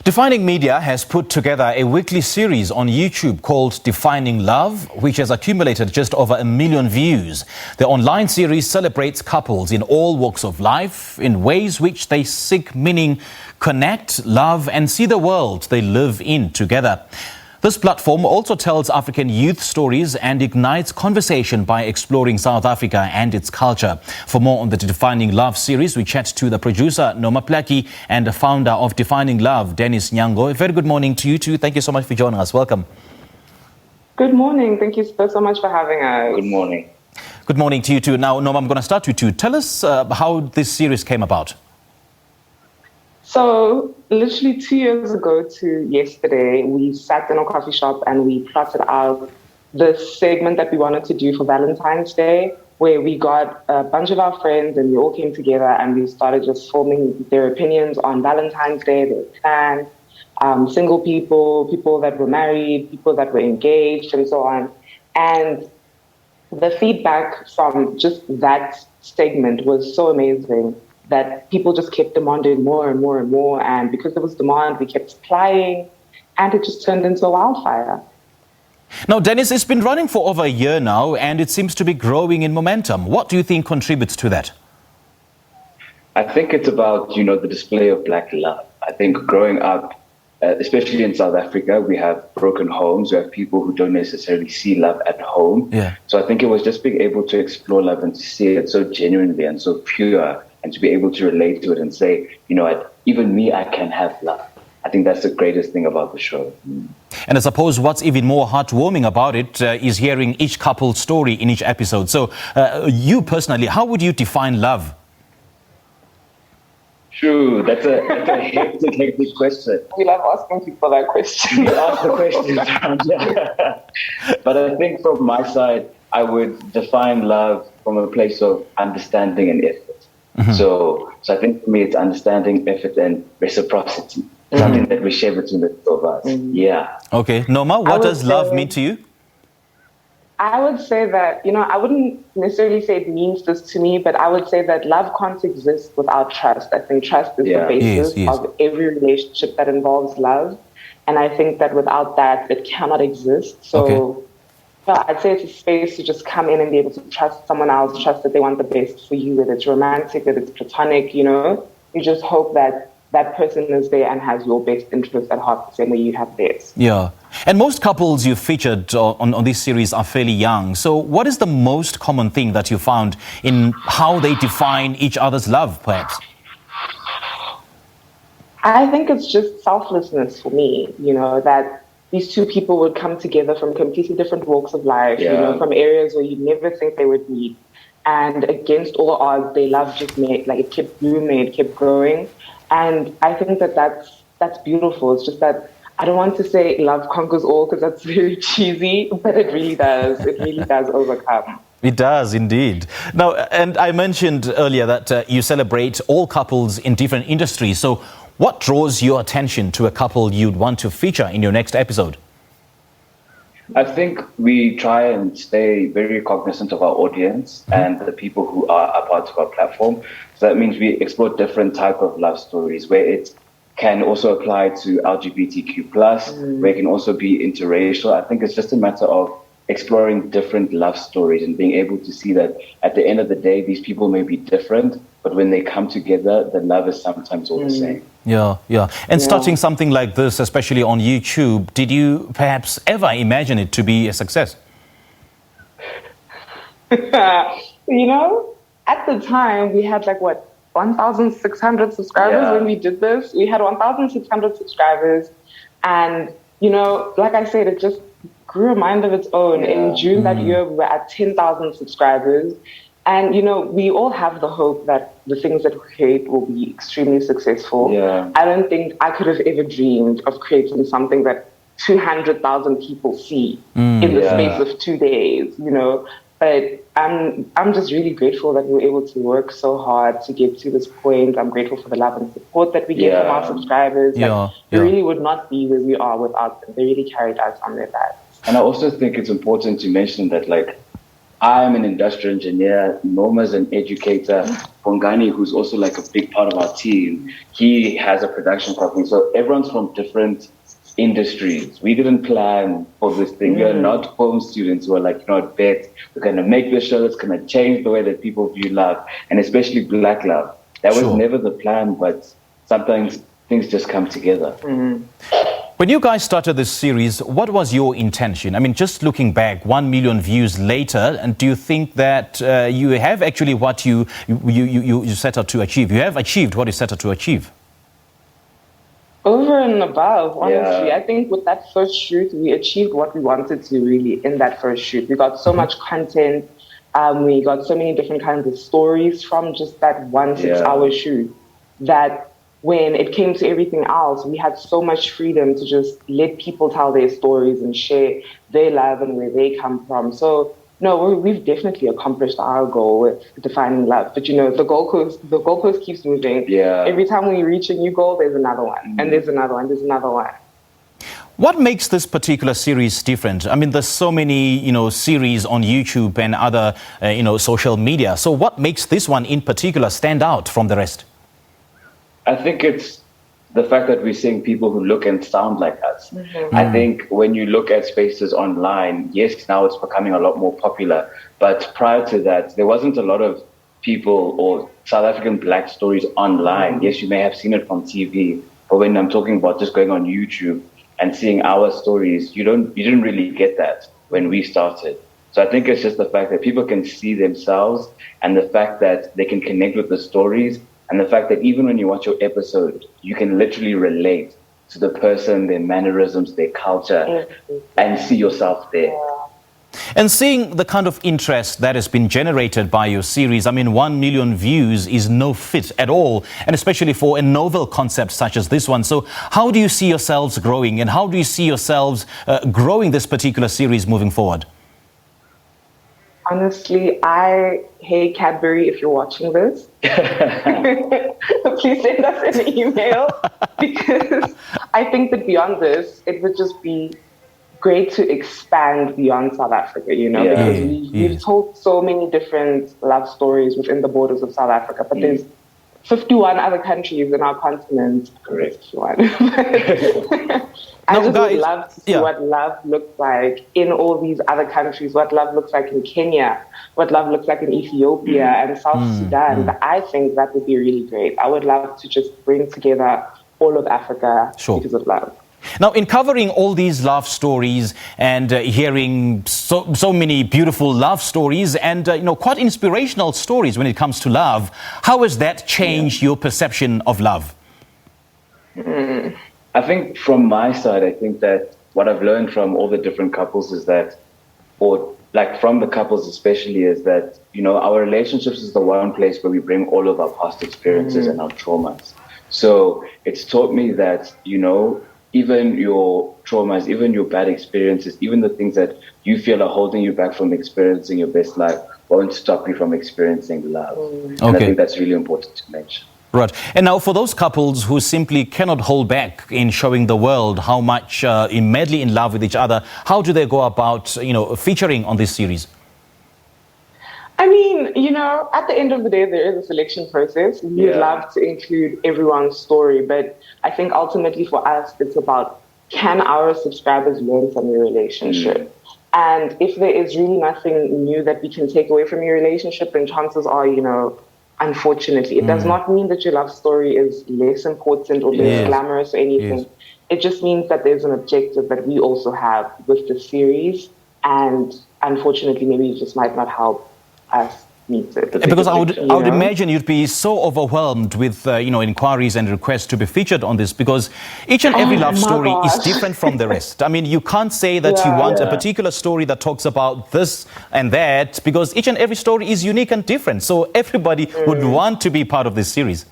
Defining Media has put together a weekly series on YouTube called Defining Love, which has accumulated just over 1 million views. The online series celebrates couples in all walks of life in ways which they seek meaning, connect, love and see the world they live in together. This platform also tells African youth stories and ignites conversation by exploring South Africa and its culture. For more on the Defining Love series, we chat to the producer, Noma Plaatjie, and the founder of Defining Love, Dennis Ngango. A very good morning to you two. Thank you so much for joining us. Welcome. Good morning. Thank you so much for having us. Good morning. Good morning to you too. Now, Noma, I'm going to start with you. Tell us how this series came about. So, literally 2 years ago to yesterday, we sat in a coffee shop and we plotted out the segment that we wanted to do for Valentine's Day, where we got a bunch of our friends and we all came together and we started just forming their opinions on Valentine's Day, their plans, single people, people that were married, people that were engaged, and so on. And the feedback from just that segment was so amazing that people just kept demanding more and more and more. And because there was demand, we kept supplying, and it just turned into a wildfire. Now, Dennis, it's been running for over a year now, and it seems to be growing in momentum. What do you think contributes to that? I think it's about, the display of Black love. I think growing up, especially in South Africa, we have broken homes. We have people who don't necessarily see love at home. Yeah. So I think it was just being able to explore love and to see it so genuinely and so pure, and to be able to relate to it and say, even me, I can have love. I think that's the greatest thing about the show. And I suppose what's even more heartwarming about it is hearing each couple's story in each episode. So you personally, how would you define love? True, that's a hectic question. We love asking people that question. We ask the questions around, yeah. But I think from my side, I would define love from a place of understanding and effort. Mm-hmm. So I think for me, it's understanding, effort, and reciprocity. Mm-hmm. Something that we share between the two of us. Mm-hmm. Yeah. Okay. Noma, what does love mean to you? I would say that, I wouldn't necessarily say it means this to me, but I would say that love can't exist without trust. I think trust is the basis of every relationship that involves love. And I think that without that, it cannot exist. So I'd say it's a space to just come in and be able to trust someone else, trust that they want the best for you, whether it's romantic, whether it's platonic, You just hope that that person is there and has your best interest at heart the same way you have theirs. Yeah. And most couples you've featured on this series are fairly young. So what is the most common thing that you found in how they define each other's love, perhaps? I think it's just selflessness for me, that these two people would come together from completely different walks of life, from areas where you'd never think they would meet. And against all odds, their love just it kept blooming, it kept growing. And I think that that's beautiful. It's just that I don't want to say love conquers all because that's very cheesy, but it really does. It really does overcome. It does indeed. Now, and I mentioned earlier that you celebrate all couples in different industries. So what draws your attention to a couple you'd want to feature in your next episode? I think we try and stay very cognizant of our audience and the people who are a part of our platform. So that means we explore different type of love stories where it can also apply to LGBTQ+, where it can also be interracial. I think it's just a matter of exploring different love stories and being able to see that at the end of the day, these people may be different, but when they come together, the love is sometimes all the same. Yeah. And starting something like this, especially on YouTube, did you perhaps ever imagine it to be a success? At the time, we had 1,600 subscribers when we did this. We had 1,600 subscribers. And, like I said, it just grew a mind of its own. Yeah. In June that year, we were at 10,000 subscribers. And, we all have the hope that the things that we create will be extremely successful. Yeah. I don't think I could have ever dreamed of creating something that 200,000 people see in the space of 2 days, But I'm just really grateful that we were able to work so hard to get to this point. I'm grateful for the love and support that we get from our subscribers. We really would not be where we are without them. They really carried us on their backs. And I also think it's important to mention that, I'm an industrial engineer. Noma's an educator. Bongani, who's also like a big part of our team, he has a production company. So everyone's from different industries. We didn't plan for this thing. We are not film students who are like, bet we're going to make this show that's going to change the way that people view love, and especially Black love. That was never the plan, but sometimes things just come together. When you guys started this series, what was your intention? I mean, just looking back, 1 million views later, and do you think that you have actually what you set out to achieve? You have achieved what you set out to achieve? Over and above, honestly. I think with that first shoot, we achieved what we wanted to really in that first shoot. We got so much content. We got so many different kinds of stories from just that 1 6-hour shoot that when it came to everything else, we had so much freedom to just let people tell their stories and share their love and where they come from. So, no, we've definitely accomplished our goal with defining love. But, the goalpost keeps moving. Yeah. Every time we reach a new goal, there's another one. And there's another one, there's another one. What makes this particular series different? I mean, there's so many, series on YouTube and other, social media. So what makes this one in particular stand out from the rest? I think it's the fact that we're seeing people who look and sound like us. I think when you look at spaces online, yes, now it's becoming a lot more popular. But prior to that, there wasn't a lot of people or South African Black stories online. Yes, you may have seen it from TV, but when I'm talking about just going on YouTube and seeing our stories, you didn't really get that when we started. So I think it's just the fact that people can see themselves, and the fact that they can connect with the stories, and the fact that even when you watch your episode, you can literally relate to the person, their mannerisms, their culture, and see yourself there. And seeing the kind of interest that has been generated by your series, I mean, 1 million views is no fit at all, and especially for a novel concept such as this one. So how do you see yourselves growing, and how do you see yourselves growing this particular series moving forward? Honestly, hey Cadbury, if you're watching this, please send us an email, because I think that beyond this, it would just be great to expand beyond South Africa, because we've told so many different love stories within the borders of South Africa, but there's 51 other countries in our continent. Correct. I just would love to see what love looks like in all these other countries, what love looks like in Kenya, what love looks like in Ethiopia and South Sudan. I think that would be really great. I would love to just bring together all of Africa because of love. Now, in covering all these love stories and hearing so many beautiful love stories and, quite inspirational stories when it comes to love, how has that changed your perception of love? I think from my side, I think that what I've learned from all the different couples is that, or like from the couples especially, is that, our relationships is the one place where we bring all of our past experiences and our traumas. So it's taught me that, even your traumas, even your bad experiences, even the things that you feel are holding you back from experiencing your best life won't stop you from experiencing love. And I think that's really important to mention. Right. And now for those couples who simply cannot hold back in showing the world how much madly in love with each other, how do they go about, featuring on this series? I mean, at the end of the day, there is a selection process. We'd love to include everyone's story, but I think ultimately for us, it's about, can our subscribers learn from your relationship? And if there is really nothing new that we can take away from your relationship, then chances are, unfortunately, it does not mean that your love story is less important or less glamorous or anything. It just means that there's an objective that we also have with the series, and unfortunately, maybe it just might not help us meet it. Because I would imagine you'd be so overwhelmed with inquiries and requests to be featured on this, because each and every love story is different from the rest. I mean, you can't say that you want a particular story that talks about this and that, because each and every story is unique and different. So everybody would want to be part of this series.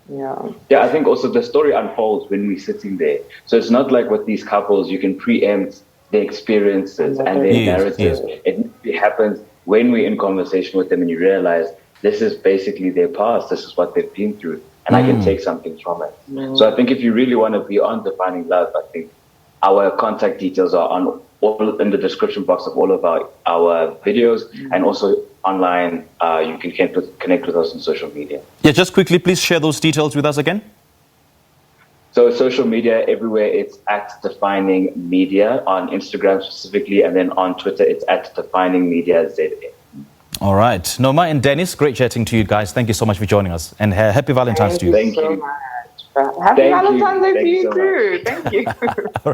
Yeah, I think also the story unfolds when we're sitting there. So it's not like with these couples, you can preempt their experiences and their narratives. It happens when we're in conversation with them and you realize this is basically their past, this is what they've been through, and I can take something from it. So I think if you really want to be on defining love, I think our contact details are on all in the description box of all of our videos, and also online. You can connect with us on social media. Yeah, just quickly, please share those details with us again. So social media everywhere, it's at Defining Media, on Instagram specifically, and then on Twitter it's at Defining Media ZA. All right. Noma and Dennis, great chatting to you guys. Thank you so much for joining us, and happy Valentine's to you. Thank you so much. Happy Valentine's Day to you too. Thank you.